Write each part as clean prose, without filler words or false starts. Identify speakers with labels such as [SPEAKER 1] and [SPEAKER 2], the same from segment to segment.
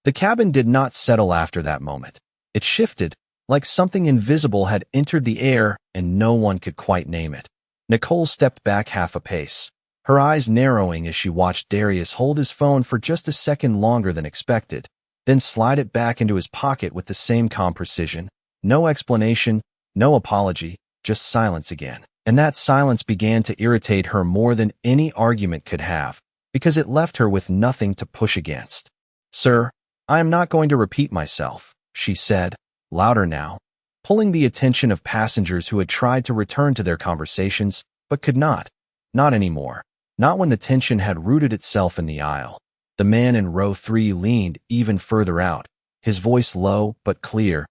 [SPEAKER 1] The cabin did not settle after that moment. It shifted, like something invisible had entered the air and no one could quite name it. Nicole stepped back half a pace, her eyes narrowing as she watched Darius hold his phone for just a second longer than expected, then slide it back into his pocket with the same calm precision. No explanation, no apology, just silence again. And that silence began to irritate her more than any argument could have, because it left her with nothing to push against. "Sir, I am not going to repeat myself," she said, louder now, pulling the attention of passengers who had tried to return to their conversations, but could not. Not anymore. Not when the tension had rooted itself in the aisle. The man in row 3 leaned even further out, his voice low but clear.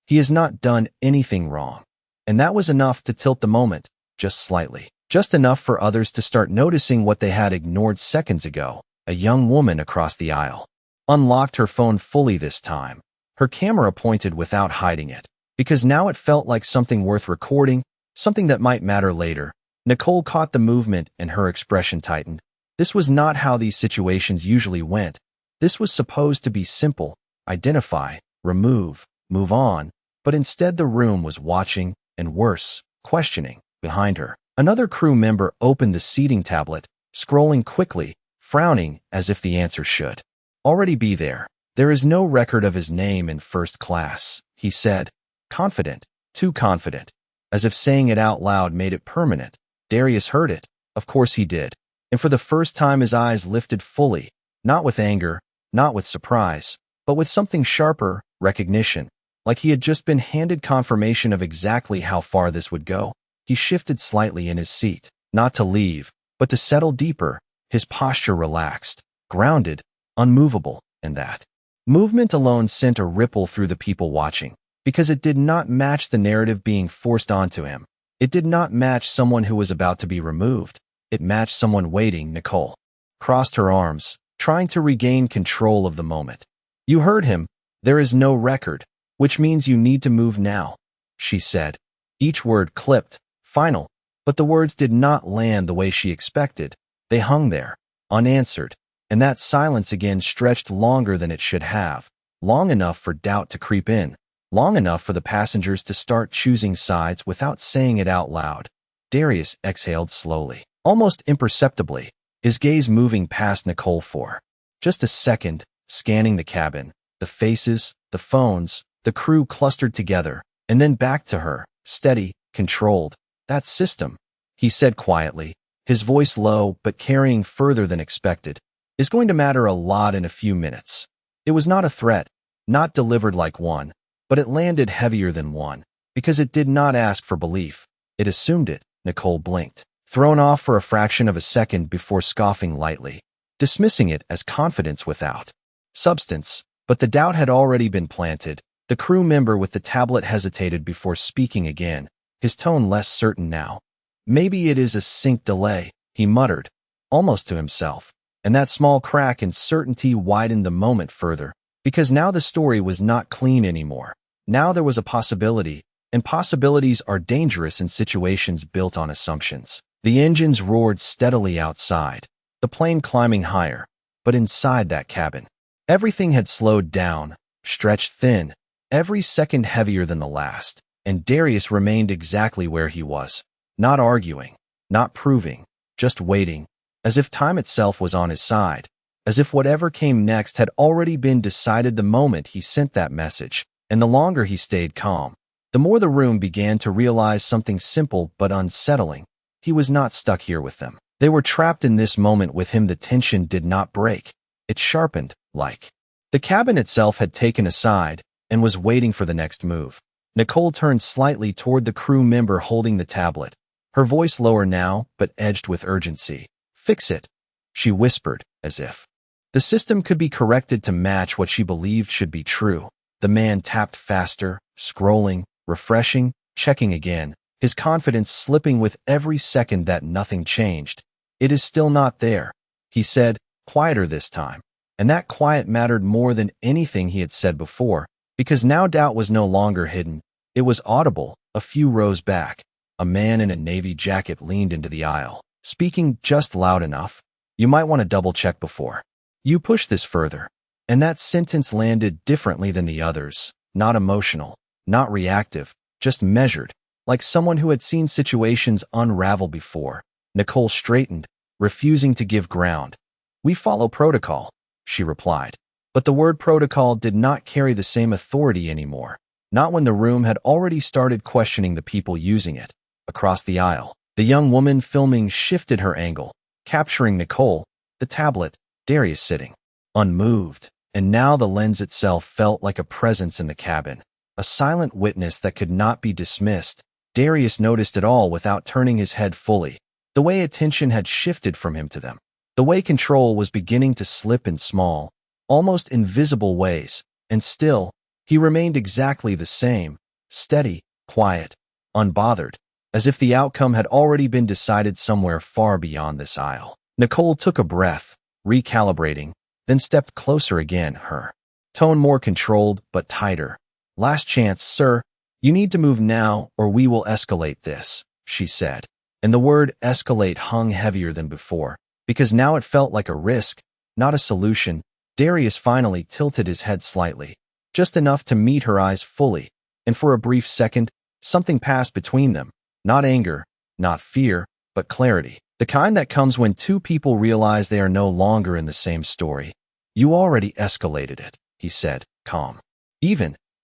[SPEAKER 1] "He has not done anything wrong." And that was enough to tilt the moment, just slightly. Just enough for others to start noticing what they had ignored seconds ago. A young woman across the aisle unlocked her phone fully this time, her camera pointed without hiding it, because now it felt like something worth recording, something that might matter later. Nicole caught the movement and her expression tightened. This was not how these situations usually went. This was supposed to be simple: identify, remove, move on. But instead the room was watching, and worse, questioning. Behind her, another crew member opened the seating tablet, scrolling quickly, frowning as if the answer should already be there. "There is no record of his name in first class," he said, confident, too confident, as if saying it out loud made it permanent. Darius heard it. Of course he did. And for the first time his eyes lifted fully, not with anger, not with surprise, but with something sharper: recognition, like he had just been handed confirmation of exactly how far this would go. He shifted slightly in his seat, not to leave, but to settle deeper, his posture relaxed, grounded, unmovable, and that movement alone sent a ripple through the people watching, because it did not match the narrative being forced onto him. It did not match someone who was about to be removed. It matched someone waiting. Nicole crossed her arms, trying to regain control of the moment. "You heard him. There is no record, which means you need to move now," she said. Each word clipped, final, but the words did not land the way she expected. They hung there, unanswered, and that silence again stretched longer than it should have, long enough for doubt to creep in, long enough for the passengers to start choosing sides without saying it out loud. Darius exhaled slowly, almost imperceptibly, his gaze moving past Nicole for just a second, scanning the cabin, the faces, the phones, the crew clustered together, and then back to her, steady, controlled. "That system," he said quietly, his voice low but carrying further than expected, "is going to matter a lot in a few minutes." It was not a threat, not delivered like one, but it landed heavier than one, because it did not ask for belief. It assumed it. Nicole blinked, thrown off for a fraction of a second before scoffing lightly, dismissing it as confidence without substance. But the doubt had already been planted. The crew member with the tablet hesitated before speaking again, his tone less certain now. "Maybe it is a sync delay," he muttered, almost to himself, and that small crack in certainty widened the moment further, because now the story was not clean anymore. Now there was a possibility, and possibilities are dangerous in situations built on assumptions. The engines roared steadily outside, the plane climbing higher, but inside that cabin, everything had slowed down, stretched thin, every second heavier than the last, and Darius remained exactly where he was, not arguing, not proving, just waiting, as if time itself was on his side, as if whatever came next had already been decided the moment he sent that message. And the longer he stayed calm, the more the room began to realize something simple but unsettling. He was not stuck here with them. They were trapped in this moment with him. The tension did not break. It sharpened, like the cabin itself had taken a side and was waiting for the next move. Nicole turned slightly toward the crew member holding the tablet, her voice lower now but edged with urgency. "Fix it," she whispered, as if the system could be corrected to match what she believed should be true. The man tapped faster, scrolling, refreshing, checking again, his confidence slipping with every second that nothing changed. "It is still not there," he said, quieter this time. And that quiet mattered more than anything he had said before, because now doubt was no longer hidden. It was audible. A few rows back, a man in a navy jacket leaned into the aisle, speaking just loud enough. "You might want to double-check before you push this further." And that sentence landed differently than the others, not emotional, not reactive, just measured, like someone who had seen situations unravel before. Nicole straightened, refusing to give ground. "We follow protocol," she replied. But the word protocol did not carry the same authority anymore, not when the room had already started questioning the people using it. Across the aisle, the young woman filming shifted her angle, capturing Nicole, the tablet, Darius sitting, unmoved. And now the lens itself felt like a presence in the cabin, a silent witness that could not be dismissed. Darius noticed it all without turning his head fully, the way attention had shifted from him to them, the way control was beginning to slip in small, almost invisible ways, and still, he remained exactly the same, steady, quiet, unbothered, as if the outcome had already been decided somewhere far beyond this aisle. Nicole took a breath, recalibrating, then stepped closer again, her tone more controlled but tighter. "Last chance, sir. You need to move now or we will escalate this," she said. And the word escalate hung heavier than before, because now it felt like a risk, not a solution. Darius finally tilted his head slightly, just enough to meet her eyes fully, and for a brief second, something passed between them. Not anger, not fear, but clarity. The kind that comes when two people realize they are no longer in the same story. "You already escalated it," he said, calm.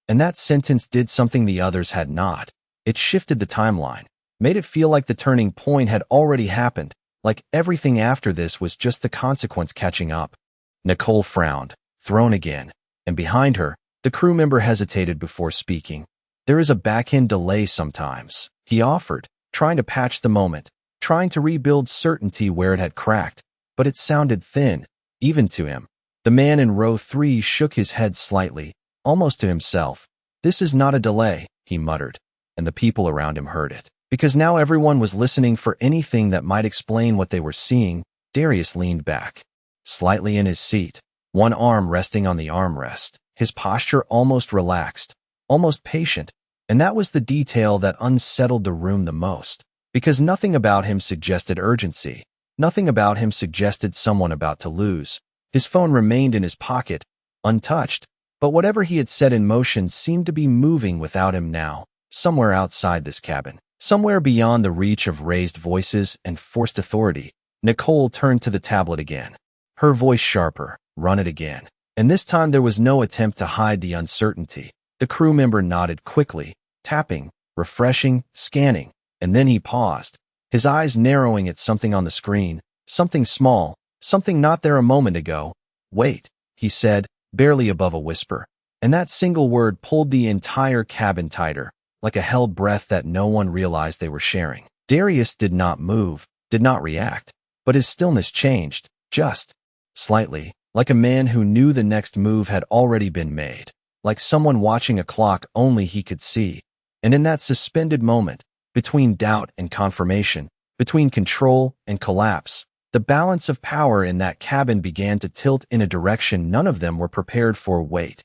[SPEAKER 1] And that sentence did something the others had not. It shifted the timeline, made it feel like the turning point had already happened, like everything after this was just the consequence catching up. Nicole frowned, thrown again, and behind her, the crew member hesitated before speaking. "There is a back-end delay sometimes," he offered, trying to patch the moment, trying to rebuild certainty where it had cracked, but it sounded thin, even to him. The man in row 3 shook his head slightly, almost to himself. "This is not a delay," he muttered, and the people around him heard it, because now everyone was listening for anything that might explain what they were seeing. Darius leaned back, slightly in his seat, one arm resting on the armrest, his posture almost relaxed, almost patient, and that was the detail that unsettled the room the most, because nothing about him suggested urgency, nothing about him suggested someone about to lose. His phone remained in his pocket, untouched, but whatever he had set in motion seemed to be moving without him now, somewhere outside this cabin, somewhere beyond the reach of raised voices and forced authority. Nicole turned to the tablet again, her voice sharper. "Run it again." And this time there was no attempt to hide the uncertainty. The crew member nodded quickly, tapping, refreshing, scanning, and then he paused, his eyes narrowing at something on the screen, something small, something not there a moment ago. "Wait," he said, barely above a whisper, and that single word pulled the entire cabin tighter, like a held breath that no one realized they were sharing. Darius did not move, did not react, but his stillness changed, just slightly, like a man who knew the next move had already been made, like someone watching a clock only he could see. And in that suspended moment, between doubt and confirmation, between control and collapse, the balance of power in that cabin began to tilt in a direction none of them were prepared for. "Wait,"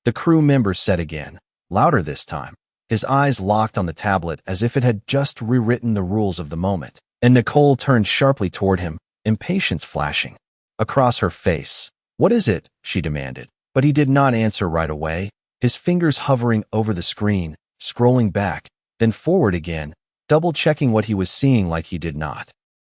[SPEAKER 1] the crew member said again, louder this time, his eyes locked on the tablet as if it had just rewritten the rules of the moment. And Nicole turned sharply toward him, impatience flashing across her face. "What is it?" she demanded, but he did not answer right away, his fingers hovering over the screen, scrolling back, then forward again, double-checking what he was seeing like he did not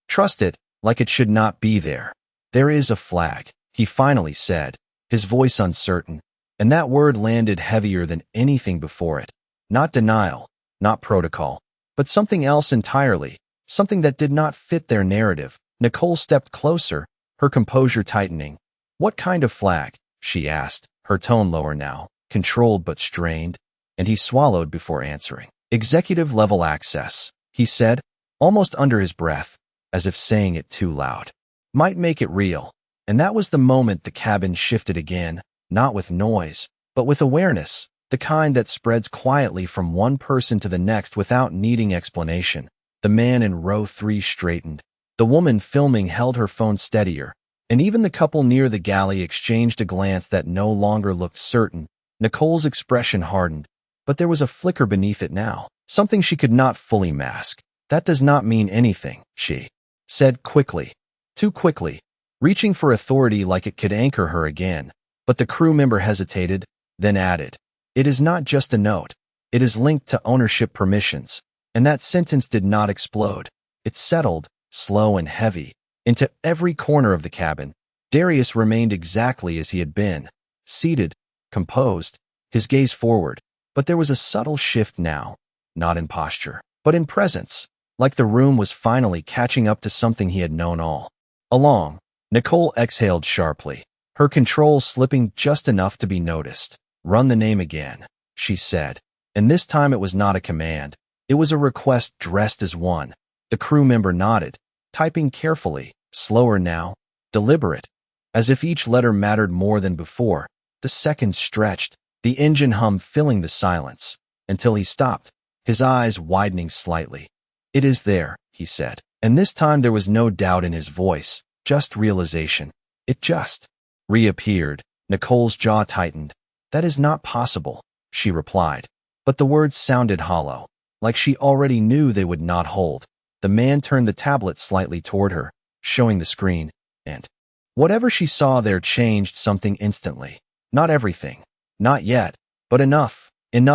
[SPEAKER 1] trust it, like it should not be there. "There is a flag," he finally said, his voice uncertain, and that word landed heavier than anything before it. Not denial, not protocol, but something else entirely, something that did not fit their narrative. Nicole stepped closer, her composure tightening. "What kind of flag?" she asked, her tone lower now, controlled but strained, and he swallowed before answering. "Executive-level access," he said, almost under his breath, as if saying it too loud. "Might make it real." And that was the moment the cabin shifted again, not with noise, but with awareness, the kind that spreads quietly from one person to the next without needing explanation. The man in row 3 straightened. The woman filming held her phone steadier, and even the couple near the galley exchanged a glance that no longer looked certain. Nicole's expression hardened, but there was a flicker beneath it now, something she could not fully mask. "That does not mean anything," she said quickly, too quickly, reaching for authority like it could anchor her again. But the crew member hesitated, then added, "It is not just a note. It is linked to ownership permissions." And that sentence did not explode. It settled, slow and heavy, into every corner of the cabin. Darius remained exactly as he had been, seated, composed, his gaze forward. But there was a subtle shift now, not in posture, but in presence, like the room was finally catching up to something he had known all along. Nicole exhaled sharply, her control slipping just enough to be noticed. "Run the name again," she said, and this time it was not a command. It was a request dressed as one. The crew member nodded, typing carefully, slower now, deliberate, as if each letter mattered more than before. The seconds stretched, the engine hum filling the silence, until he stopped, his eyes widening slightly. "It is there," he said, and this time there was no doubt in his voice, just realization. It just reappeared. Nicole's jaw tightened. "That is not possible," she replied, but the words sounded hollow, like she already knew they would not hold. The man turned the tablet slightly toward her, showing the screen, and whatever she saw there changed something instantly. Not everything, not yet, but enough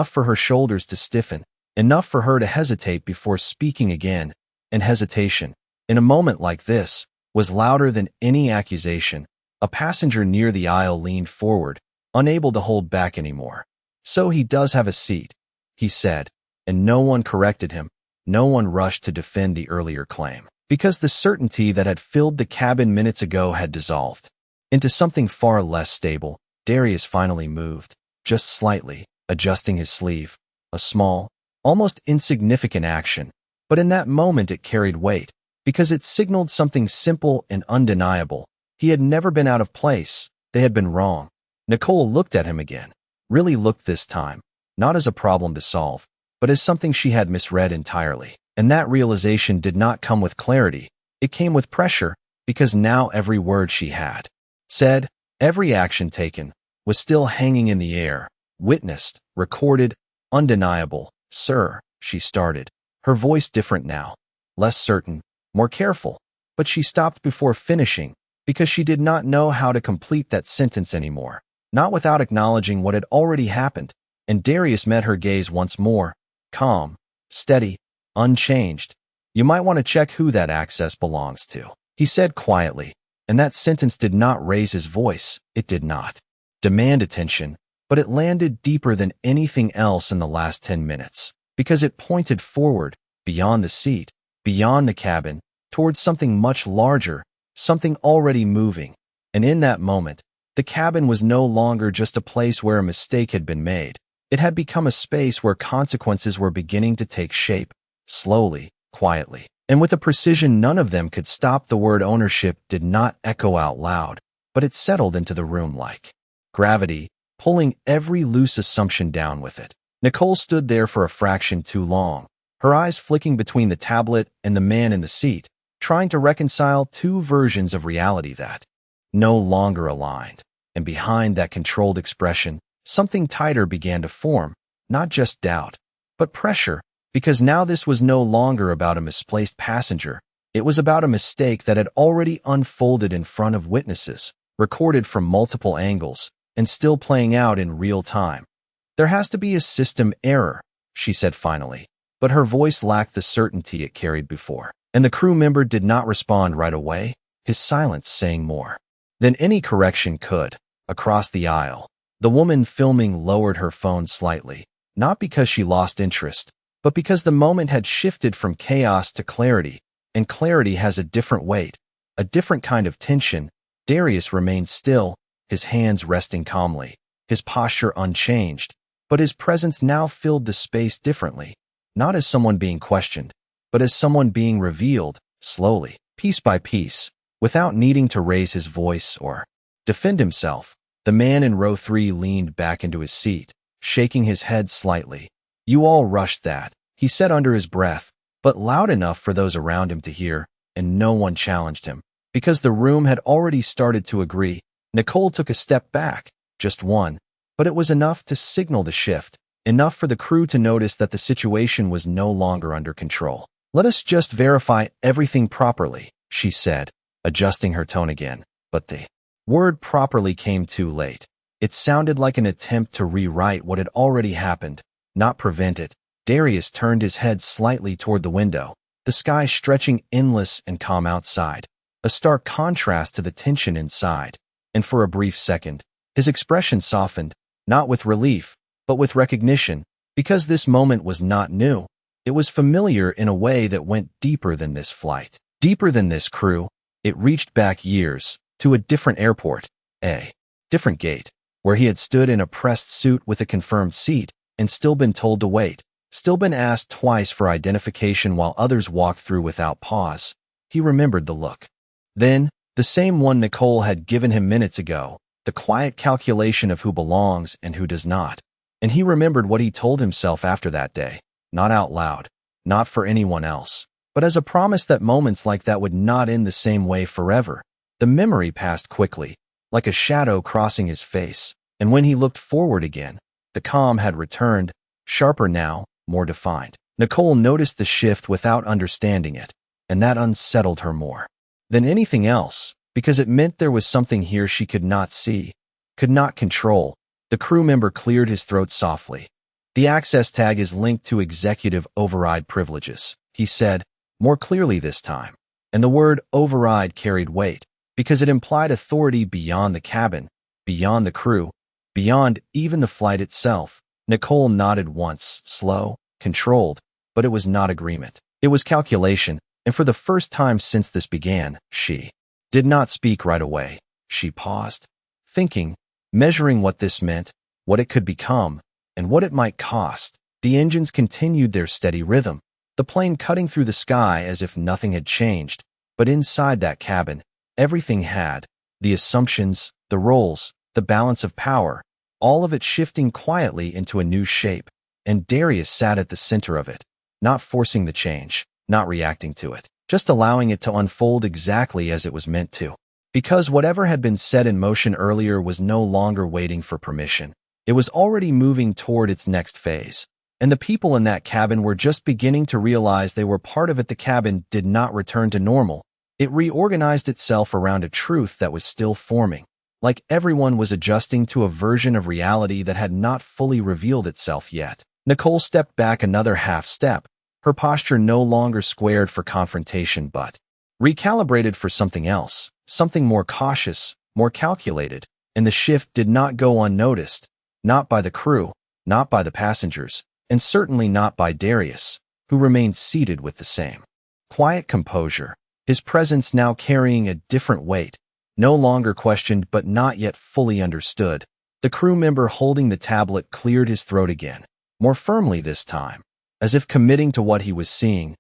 [SPEAKER 1] for her shoulders to stiffen, enough for her to hesitate before speaking again. And hesitation, in a moment like this, was louder than any accusation. A passenger near the aisle leaned forward, unable to hold back anymore. "So he does have a seat," he said, and no one corrected him. No one rushed to defend the earlier claim, because the certainty that had filled the cabin minutes ago had dissolved into something far less stable. Darius finally moved, just slightly, adjusting his sleeve. A small, almost insignificant action, but in that moment it carried weight, because it signaled something simple and undeniable. He had never been out of place. They had been wrong. Nicole looked at him again, really looked this time, not as a problem to solve, but as something she had misread entirely. And that realization did not come with clarity. It came with pressure, because now every word she had said, every action taken, was still hanging in the air, witnessed, recorded, undeniable. "Sir," she started, her voice different now, less certain, more careful, but she stopped before finishing, because she did not know how to complete that sentence anymore, not without acknowledging what had already happened. And Darius met her gaze once more, calm, steady, unchanged. "You might want to check who that access belongs to," he said quietly, and that sentence did not raise his voice. It did not demand attention, but it landed deeper than anything else in the last 10 minutes, because it pointed forward, beyond the seat, beyond the cabin, towards something much larger, something already moving. And in that moment, the cabin was no longer just a place where a mistake had been made. It had become a space where consequences were beginning to take shape, slowly, quietly, and with a precision none of them could stop. The word ownership did not echo out loud, but it settled into the room like gravity, pulling every loose assumption down with it. Nicole stood there for a fraction too long, her eyes flicking between the tablet and the man in the seat, trying to reconcile two versions of reality that no longer aligned. And behind that controlled expression, something tighter began to form, not just doubt, but pressure, because now this was no longer about a misplaced passenger. It was about a mistake that had already unfolded in front of witnesses, recorded from multiple angles, and still playing out in real time. "There has to be a system error," she said finally, but her voice lacked the certainty it carried before. And the crew member did not respond right away, his silence saying more than any correction could. Across the aisle, the woman filming lowered her phone slightly, not because she lost interest, but because the moment had shifted from chaos to clarity, and clarity has a different weight, a different kind of tension. Darius remained still, his hands resting calmly, his posture unchanged, but his presence now filled the space differently, not as someone being questioned, but as someone being revealed, slowly, piece by piece, without needing to raise his voice or defend himself. The man in row 3 leaned back into his seat, shaking his head slightly. "You all rushed that," he said under his breath, but loud enough for those around him to hear, and no one challenged him, because the room had already started to agree. Nicole took a step back, just one, but it was enough to signal the shift, enough for the crew to notice that the situation was no longer under control. "Let us just verify everything properly," she said, adjusting her tone again, but the word properly came too late. It sounded like an attempt to rewrite what had already happened, not prevent it. Darius turned his head slightly toward the window, the sky stretching endless and calm outside, a stark contrast to the tension inside. And for a brief second, his expression softened, not with relief, but with recognition, because this moment was not new. It was familiar in a way that went deeper than this flight, deeper than this crew. It reached back years, to a different airport, a different gate, where he had stood in a pressed suit with a confirmed seat and still been told to wait, still been asked twice for identification while others walked through without pause. He remembered the look. Then, the same one Nicole had given him minutes ago, the quiet calculation of who belongs and who does not. And he remembered what he told himself after that day, not out loud, not for anyone else, but as a promise that moments like that would not end the same way forever. The memory passed quickly, like a shadow crossing his face, and when he looked forward again, the calm had returned, sharper now, more defined. Nicole noticed the shift without understanding it, and that unsettled her more than anything else, because it meant there was something here she could not see, could not control. The crew member cleared his throat softly. The access tag is linked to executive override privileges, he said, more clearly this time. And the word override carried weight, because it implied authority beyond the cabin, beyond the crew, beyond even the flight itself. Nicole nodded once, slow, controlled, but it was not agreement. It was calculation, and for the first time since this began, she did not speak right away. She paused, thinking, measuring what this meant, what it could become, and what it might cost. The engines continued their steady rhythm, the plane cutting through the sky as if nothing had changed. But inside that cabin, everything had, the assumptions, the roles, the balance of power, all of it shifting quietly into a new shape. And Darius sat at the center of it, not forcing the change, not reacting to it, just allowing it to unfold exactly as it was meant to. Because whatever had been set in motion earlier was no longer waiting for permission. It was already moving toward its next phase. And the people in that cabin were just beginning to realize they were part of it. The cabin did not return to normal. It reorganized itself around a truth that was still forming, like everyone was adjusting to a version of reality that had not fully revealed itself yet. Nicole stepped back another half step, her posture no longer squared for confrontation but recalibrated for something else, something more cautious, more calculated. And the shift did not go unnoticed, not by the crew, not by the passengers, and certainly not by Darius, who remained seated with the same quiet composure, his presence now carrying a different weight, no longer questioned but not yet fully understood. The crew member holding the tablet cleared his throat again, more firmly this time, as if committing to what he was seeing.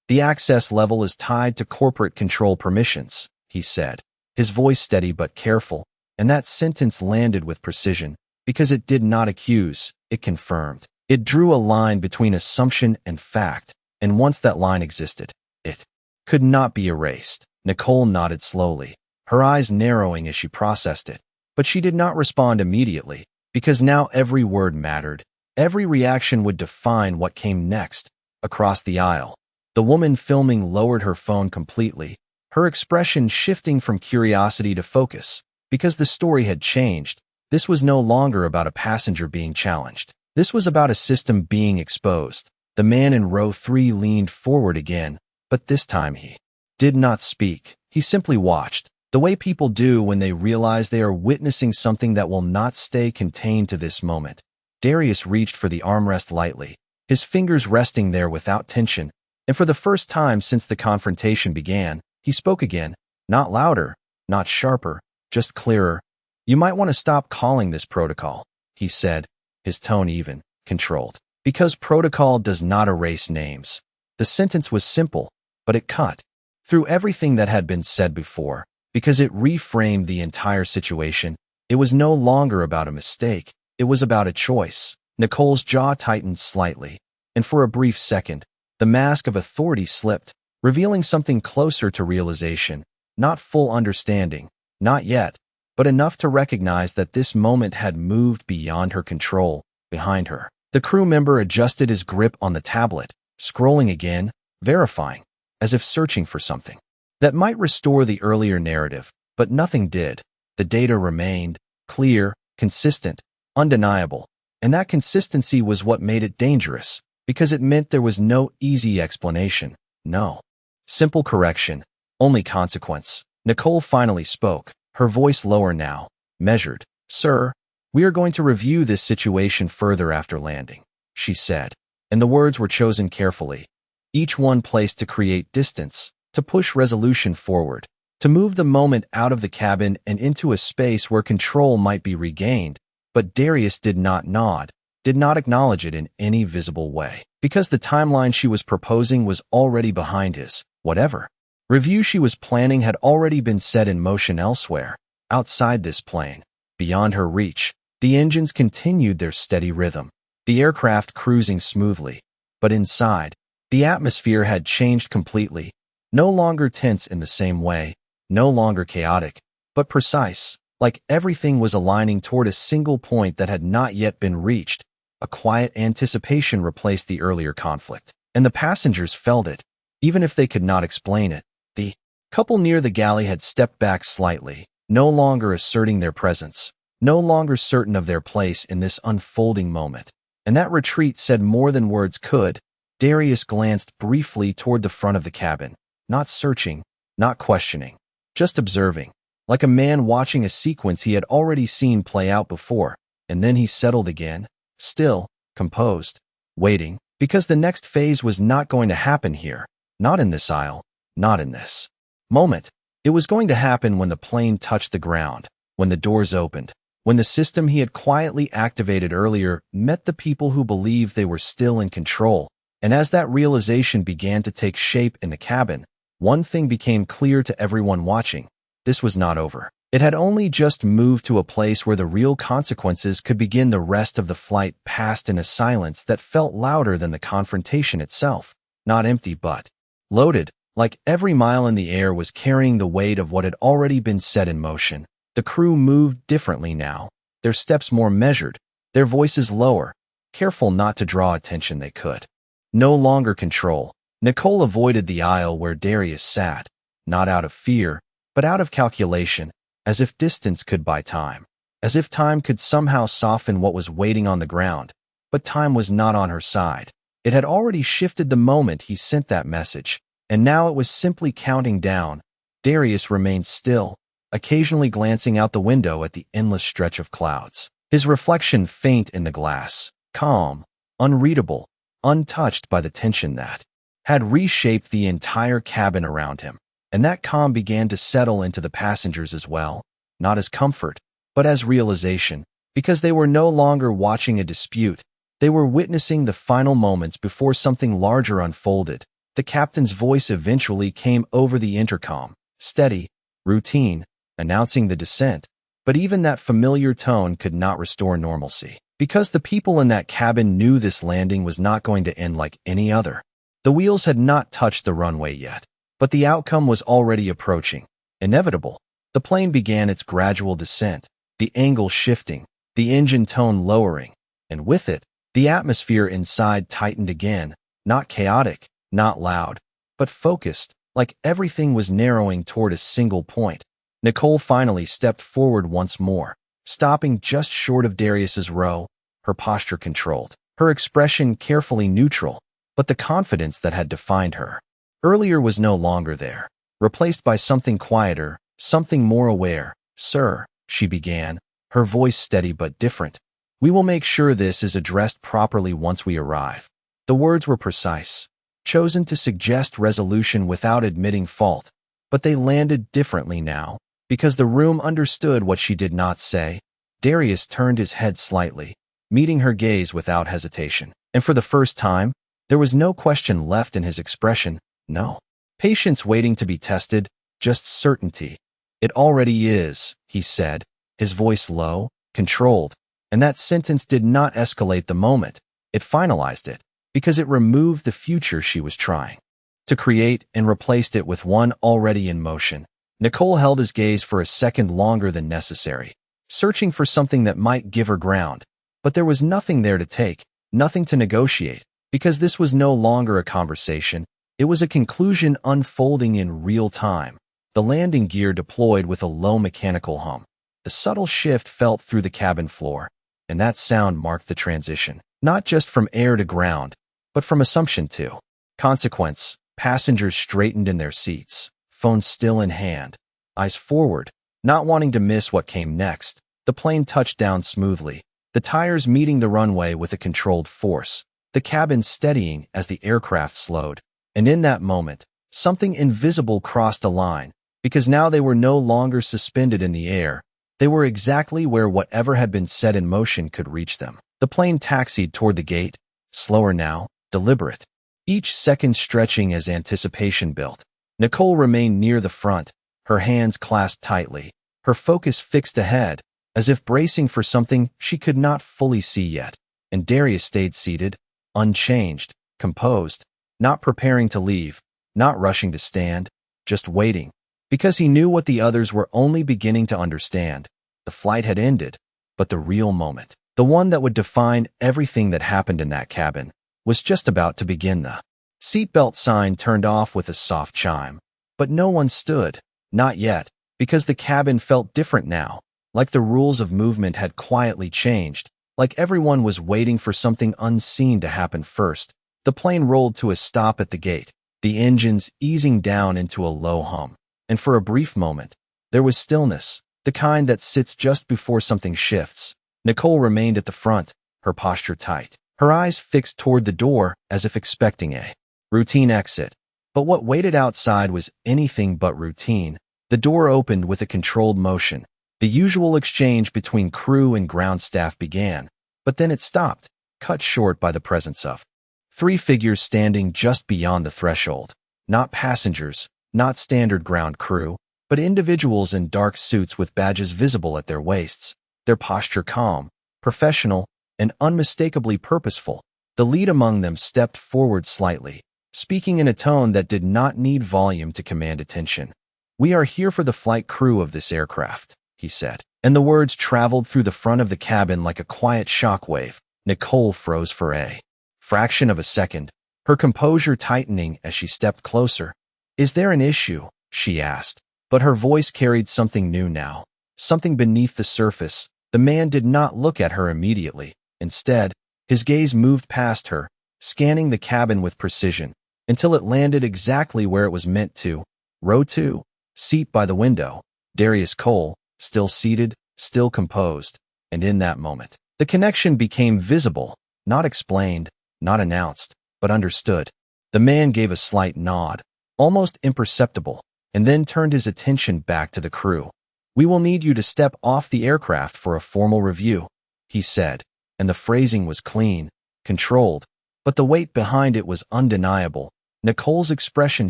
[SPEAKER 1] The access level is tied to corporate control permissions, he said, his voice steady but careful, and that sentence landed with precision, because it did not accuse, it confirmed. It drew a line between assumption and fact, and once that line existed, it could not be erased. Nicole nodded slowly, her eyes narrowing as she processed it, but she did not respond immediately, because now every word mattered. Every reaction would define what came next. Across the aisle, the woman filming lowered her phone completely, her expression shifting from curiosity to focus, because the story had changed. This was no longer about a passenger being challenged. This was about a system being exposed. The man in row 3 leaned forward again, but this time he did not speak. He simply watched, the way people do when they realize they are witnessing something that will not stay contained to this moment. Darius reached for the armrest lightly, his fingers resting there without tension, and for the first time since the confrontation began, he spoke again, not louder, not sharper, just clearer. "You might want to stop calling this protocol," he said, his tone even, controlled. "Because protocol does not erase names." The sentence was simple, but it cut through everything that had been said before, because it reframed the entire situation. It was no longer about a mistake. It was about a choice. Nicole's jaw tightened slightly, and for a brief second, the mask of authority slipped, revealing something closer to realization, not full understanding, not yet, but enough to recognize that this moment had moved beyond her control. Behind her, the crew member adjusted his grip on the tablet, scrolling again, verifying, as if searching for something that might restore the earlier narrative, but nothing did. The data remained clear, consistent, undeniable. And that consistency was what made it dangerous, because it meant there was no easy explanation, no simple correction, only consequence. Nicole finally spoke, her voice lower now, measured. "Sir, we are going to review this situation further after landing," she said, and the words were chosen carefully, each one placed to create distance, to push resolution forward, to move the moment out of the cabin and into a space where control might be regained. But Darius did not nod, did not acknowledge it in any visible way, because the timeline she was proposing was already behind his. Whatever review she was planning had already been set in motion elsewhere, outside this plane, beyond her reach. The engines continued their steady rhythm, the aircraft cruising smoothly. But inside, the atmosphere had changed completely, no longer tense in the same way, no longer chaotic, but precise, like everything was aligning toward a single point that had not yet been reached. A quiet anticipation replaced the earlier conflict, and the passengers felt it, even if they could not explain it. The couple near the galley had stepped back slightly, no longer asserting their presence, no longer certain of their place in this unfolding moment. And that retreat said more than words could. Darius glanced briefly toward the front of the cabin, not searching, not questioning, just observing, like a man watching a sequence he had already seen play out before. And then he settled again, still, composed, waiting, because the next phase was not going to happen here, not in this aisle, not in this moment. It was going to happen when the plane touched the ground, when the doors opened, when the system he had quietly activated earlier met the people who believed they were still in control. And as that realization began to take shape in the cabin, one thing became clear to everyone watching. This was not over. It had only just moved to a place where the real consequences could begin. The rest of the flight passed in a silence that felt louder than the confrontation itself, not empty but loaded, like every mile in the air was carrying the weight of what had already been set in motion. The crew moved differently now, their steps more measured, their voices lower, careful not to draw attention they could. No longer control. Nicole avoided the aisle where Darius sat, not out of fear, but out of calculation, as if distance could buy time, as if time could somehow soften what was waiting on the ground. But time was not on her side. It had already shifted the moment he sent that message, and now it was simply counting down. Darius remained still, occasionally glancing out the window at the endless stretch of clouds, his reflection faint in the glass, calm, unreadable, untouched by the tension that had reshaped the entire cabin around him. And that calm began to settle into the passengers as well, not as comfort, but as realization, because they were no longer watching a dispute. They were witnessing the final moments before something larger unfolded. The captain's voice eventually came over the intercom, steady, routine, announcing the descent. But even that familiar tone could not restore normalcy, because the people in that cabin knew this landing was not going to end like any other. The wheels had not touched the runway yet, but the outcome was already approaching, inevitable. The plane began its gradual descent, the angle shifting, the engine tone lowering, and with it, the atmosphere inside tightened again, not chaotic, not loud, but focused, like everything was narrowing toward a single point. Nicole finally stepped forward once more, stopping just short of Darius's row, her posture controlled, her expression carefully neutral, but the confidence that had defined her earlier was no longer there, replaced by something quieter, something more aware. "Sir," she began, her voice steady but different, "we will make sure this is addressed properly once we arrive." The words were precise, chosen to suggest resolution without admitting fault, but they landed differently now, because the room understood what she did not say. Darius turned his head slightly, meeting her gaze without hesitation, and for the first time, there was no question left in his expression. No patience waiting to be tested, just certainty. "It already is," he said, his voice low, controlled, and that sentence did not escalate the moment. It finalized it, because it removed the future she was trying to create and replaced it with one already in motion. Nicole held his gaze for a second longer than necessary, searching for something that might give her ground. But there was nothing there to take, nothing to negotiate, because this was no longer a conversation. It was a conclusion unfolding in real time. The landing gear deployed with a low mechanical hum. The subtle shift felt through the cabin floor, and that sound marked the transition, not just from air to ground, but from assumption to consequence. Passengers straightened in their seats, phones still in hand, eyes forward, not wanting to miss what came next. The plane touched down smoothly, the tires meeting the runway with a controlled force, the cabin steadying as the aircraft slowed. And in that moment, something invisible crossed a line, because now they were no longer suspended in the air. They were exactly where whatever had been set in motion could reach them. The plane taxied toward the gate, slower now, deliberate, each second stretching as anticipation built. Nicole remained near the front, her hands clasped tightly, her focus fixed ahead, as if bracing for something she could not fully see yet. And Darius stayed seated, unchanged, composed, not preparing to leave, not rushing to stand, just waiting, because he knew what the others were only beginning to understand. The flight had ended, but the real moment, the one that would define everything that happened in that cabin, was just about to begin. The seatbelt sign turned off with a soft chime, but no one stood, not yet, because the cabin felt different now, like the rules of movement had quietly changed, like everyone was waiting for something unseen to happen first. The plane rolled to a stop at the gate, the engines easing down into a low hum, and for a brief moment, there was stillness, the kind that sits just before something shifts. Nicole remained at the front, her posture tight, her eyes fixed toward the door as if expecting a routine exit. But what waited outside was anything but routine. The door opened with a controlled motion. The usual exchange between crew and ground staff began, but then it stopped, cut short by the presence of three figures standing just beyond the threshold. Not passengers, not standard ground crew, but individuals in dark suits with badges visible at their waists, their posture calm, professional, and unmistakably purposeful. The lead among them stepped forward slightly, speaking in a tone that did not need volume to command attention. "We are here for the flight crew of this aircraft," he said, and the words traveled through the front of the cabin like a quiet shockwave. Nicole froze for a fraction of a second, her composure tightening as she stepped closer. "Is there an issue?" she asked, but her voice carried something new now, something beneath the surface. The man did not look at her immediately. Instead, his gaze moved past her, scanning the cabin with precision, until it landed exactly where it was meant to. Row 2, seat by the window, Darius Cole, still seated, still composed. And in that moment, the connection became visible, not explained, not announced, but understood. The man gave a slight nod, almost imperceptible, and then turned his attention back to the crew. "We will need you to step off the aircraft for a formal review," he said, and the phrasing was clean, controlled, but the weight behind it was undeniable. Nicole's expression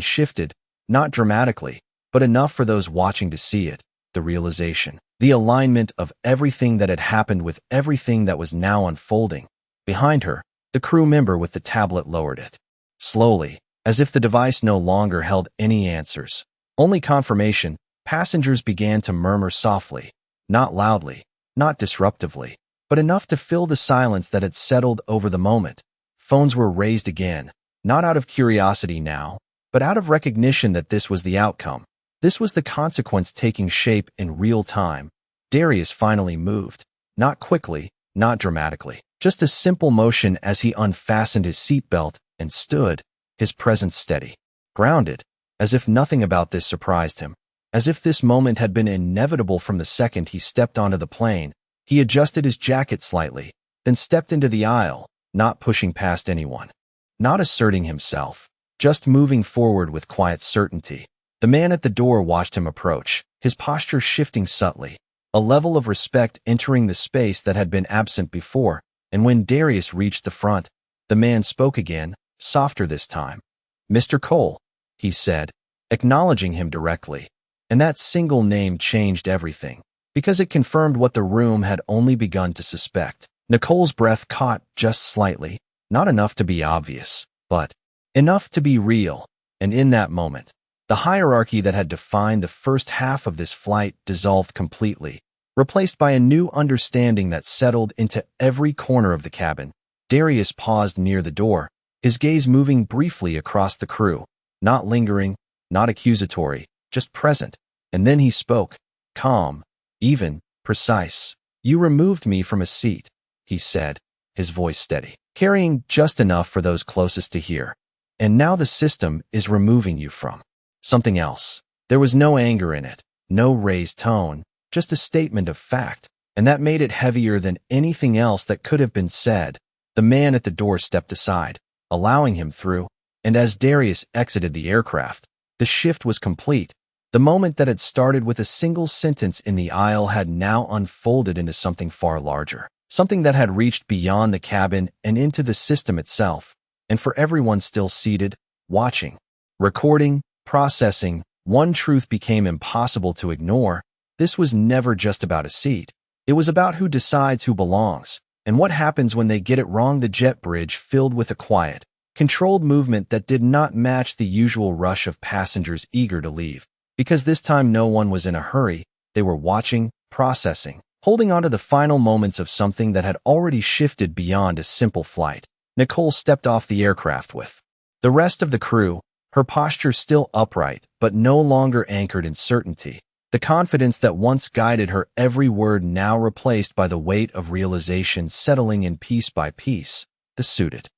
[SPEAKER 1] shifted, not dramatically, but enough for those watching to see it. The realization, the alignment of everything that had happened with everything that was now unfolding. Behind her, the crew member with the tablet lowered it. Slowly, as if the device no longer held any answers, only confirmation, passengers began to murmur softly, not loudly, not disruptively, but enough to fill the silence that had settled over the moment. Phones were raised again, not out of curiosity now, but out of recognition that this was the outcome. This was the consequence taking shape in real time. Darius finally moved, not quickly, not dramatically, just a simple motion as he unfastened his seatbelt and stood, his presence steady, grounded, as if nothing about this surprised him, as if this moment had been inevitable from the second he stepped onto the plane. He adjusted his jacket slightly, then stepped into the aisle, not pushing past anyone, not asserting himself, just moving forward with quiet certainty. The man at the door watched him approach, his posture shifting subtly, a level of respect entering the space that had been absent before. And when Darius reached the front, the man spoke again, softer this time. "Mr. Cole," he said, acknowledging him directly. And that single name changed everything, because it confirmed what the room had only begun to suspect. Nicole's breath caught just slightly, not enough to be obvious, but enough to be real. And in that moment, the hierarchy that had defined the first half of this flight dissolved completely, replaced by a new understanding that settled into every corner of the cabin. Darius paused near the door, his gaze moving briefly across the crew, not lingering, not accusatory, just present. And then he spoke, calm, even, precise. You removed me from a seat, he said, his voice steady, carrying just enough for those closest to hear. And now the system is removing you from something else. There was no anger in it, no raised tone, just a statement of fact, and that made it heavier than anything else that could have been said. The man at the door stepped aside, allowing him through, and as Darius exited the aircraft, the shift was complete. The moment that had started with a single sentence in the aisle had now unfolded into something far larger, something that had reached beyond the cabin and into the system itself. And for everyone still seated, watching, recording, processing, one truth became impossible to ignore. This was never just about a seat. It was about who decides who belongs, and what happens when they get it wrong. The jet bridge filled with a quiet, controlled movement that did not match the usual rush of passengers eager to leave. Because this time no one was in a hurry, they were watching, processing, holding on to the final moments of something that had already shifted beyond a simple flight. Nicole stepped off the aircraft with the rest of the crew, her posture still upright, but no longer anchored in certainty. The confidence that once guided her every word now replaced by the weight of realization settling in piece by piece. The suited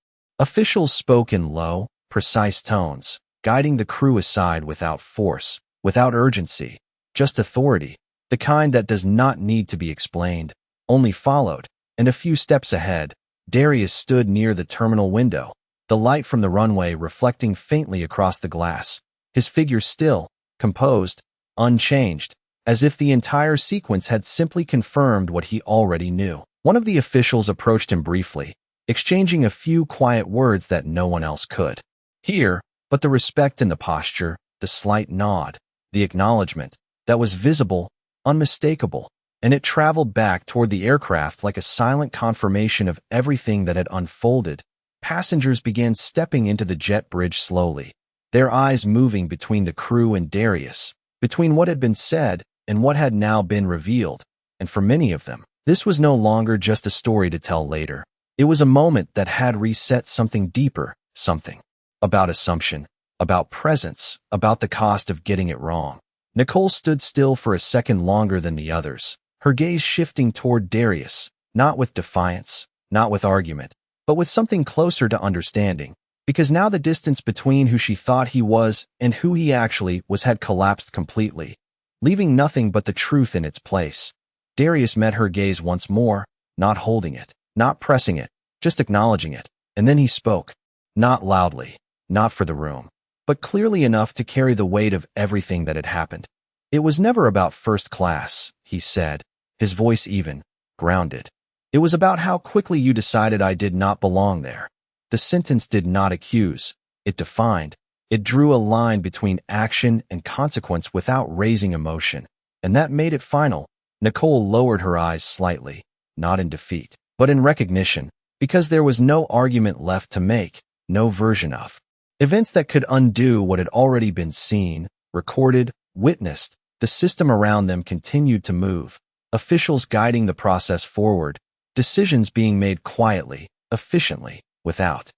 [SPEAKER 1] officials spoke in low, precise tones, guiding the crew aside without force, without urgency, just authority, the kind that does not need to be explained, only followed. And a few steps ahead, Darius stood near the terminal window, the light from the runway reflecting faintly across the glass, his figure still, composed, unchanged, as if the entire sequence had simply confirmed what he already knew. One of the officials approached him briefly, exchanging a few quiet words that no one else could hear, but the respect in the posture, the slight nod, the acknowledgement, that was visible, unmistakable, and it traveled back toward the aircraft like a silent confirmation of everything that had unfolded. Passengers began stepping into the jet bridge slowly, their eyes moving between the crew and Darius, between what had been said and what had now been revealed. And for many of them, this was no longer just a story to tell later. It was a moment that had reset something deeper, something about assumption, about presence, about the cost of getting it wrong. Nicole stood still for a second longer than the others, her gaze shifting toward Darius, not with defiance, not with argument, but with something closer to understanding, because now the distance between who she thought he was and who he actually was had collapsed completely, leaving nothing but the truth in its place. Darius met her gaze once more, not holding it, not pressing it, just acknowledging it, and then he spoke, not loudly, not for the room, but clearly enough to carry the weight of everything that had happened. It was never about first class, he said, his voice even, grounded. It was about how quickly you decided I did not belong there. The sentence did not accuse, it defined. It drew a line between action and consequence without raising emotion, and that made it final. Nicole lowered her eyes slightly, not in defeat, but in recognition, because there was no argument left to make, no version of events that could undo what had already been seen, recorded, witnessed. The system around them continued to move, officials guiding the process forward, decisions being made quietly, efficiently, without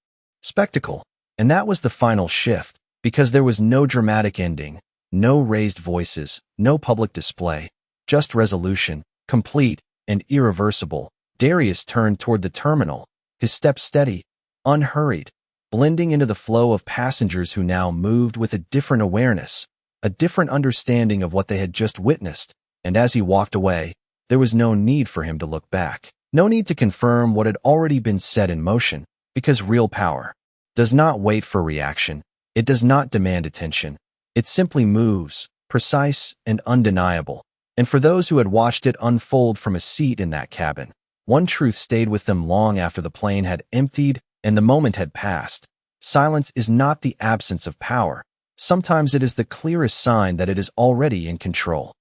[SPEAKER 1] spectacle. And that was the final shift, because there was no dramatic ending, no raised voices, no public display, just resolution, complete and irreversible. Darius turned toward the terminal, his steps steady, unhurried, blending into the flow of passengers who now moved with a different awareness, a different understanding of what they had just witnessed. And as he walked away, there was no need for him to look back, no need to confirm what had already been set in motion, because real power does not wait for reaction, it does not demand attention, it simply moves, precise and undeniable. And for those who had watched it unfold from a seat in that cabin, one truth stayed with them long after the plane had emptied and the moment had passed. Silence is not the absence of power. Sometimes it is the clearest sign that it is already in control.